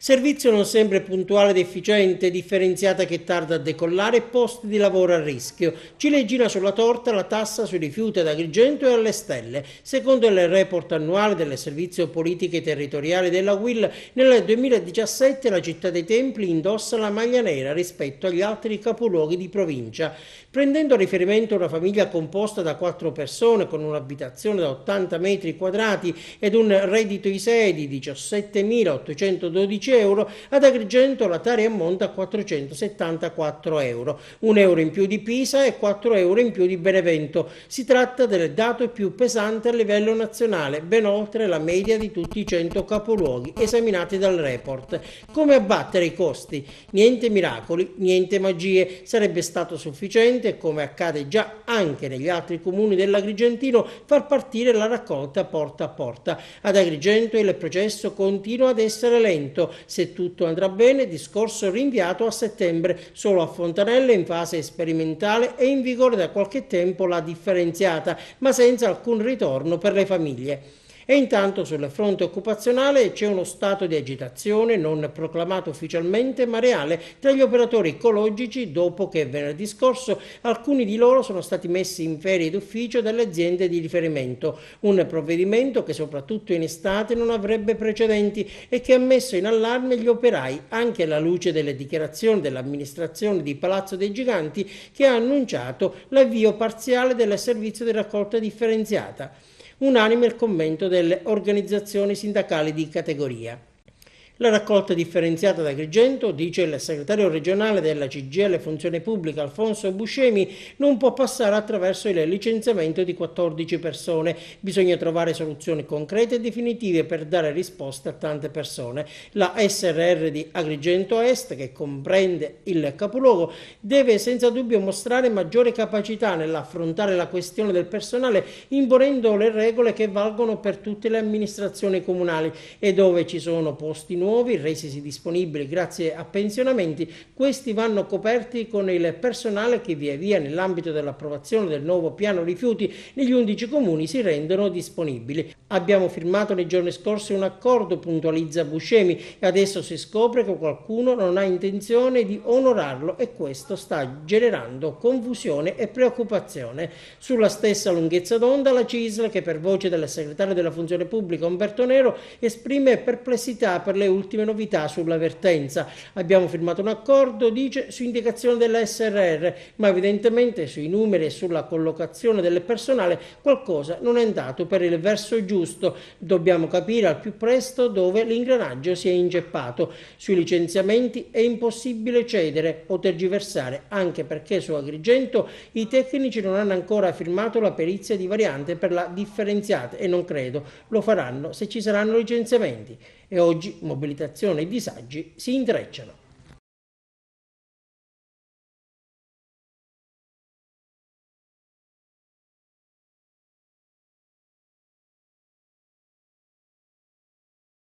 Servizio non sempre puntuale ed efficiente, differenziata che tarda a decollare e posti di lavoro a rischio. Ciliegina sulla torta la tassa sui rifiuti ad Agrigento e alle Stelle. Secondo il report annuale del Servizio Politiche Territoriali della UIL, nel 2017 la città dei Templi indossa la maglia nera rispetto agli altri capoluoghi di provincia. Prendendo a riferimento una famiglia composta da 4 persone con un'abitazione da 80 metri quadrati ed un reddito ISEE di 17.812 euro, ad Agrigento la tara ammonta a 474 euro, 1 euro in più di Pisa e 4 euro in più di Benevento. Si tratta del dato più pesante a livello nazionale, ben oltre la media di tutti i 100 capoluoghi esaminati dal report. Come abbattere i costi? Niente miracoli, niente magie. Sarebbe stato sufficiente, come accade già anche negli altri comuni dell'Agrigentino, far partire la raccolta porta a porta. Ad Agrigento il processo continua ad essere lento. Se tutto andrà bene, discorso rinviato a settembre. Solo a Fontanelle, in fase sperimentale, è in vigore da qualche tempo la differenziata, ma senza alcun ritorno per le famiglie. E intanto sul fronte occupazionale c'è uno stato di agitazione non proclamato ufficialmente ma reale tra gli operatori ecologici dopo che venerdì scorso alcuni di loro sono stati messi in ferie d'ufficio dalle aziende di riferimento, un provvedimento che soprattutto in estate non avrebbe precedenti e che ha messo in allarme gli operai anche alla luce delle dichiarazioni dell'amministrazione di Palazzo dei Giganti, che ha annunciato l'avvio parziale del servizio di raccolta differenziata. Unanime il commento delle organizzazioni sindacali di categoria. La raccolta differenziata da Agrigento, dice il segretario regionale della CGIL Funzione Pubblica Alfonso Buscemi, non può passare attraverso il licenziamento di 14 persone. Bisogna trovare soluzioni concrete e definitive per dare risposte a tante persone. La SRR di Agrigento Est, che comprende il capoluogo, deve senza dubbio mostrare maggiore capacità nell'affrontare la questione del personale, imponendo le regole che valgono per tutte le amministrazioni comunali, e dove ci sono posti nuovi resisi disponibili grazie a pensionamenti, questi vanno coperti con il personale che via via nell'ambito dell'approvazione del nuovo piano rifiuti negli 11 comuni si rendono disponibili. Abbiamo firmato nei giorni scorsi un accordo, puntualizza Buscemi, e adesso si scopre che qualcuno non ha intenzione di onorarlo e questo sta generando confusione e preoccupazione. Sulla stessa lunghezza d'onda la CISL, che per voce del segretario della Funzione Pubblica Umberto Nero esprime perplessità per le ultime novità sulla vertenza. Abbiamo firmato un accordo, dice, su indicazione della SRR, ma evidentemente sui numeri e sulla collocazione del personale qualcosa non è andato per il verso giusto. Dobbiamo capire al più presto dove l'ingranaggio si è inceppato. Sui licenziamenti è impossibile cedere o tergiversare, anche perché su Agrigento i tecnici non hanno ancora firmato la perizia di variante per la differenziata e non credo lo faranno se ci saranno licenziamenti. E oggi mobilitazione e disagi si intrecciano.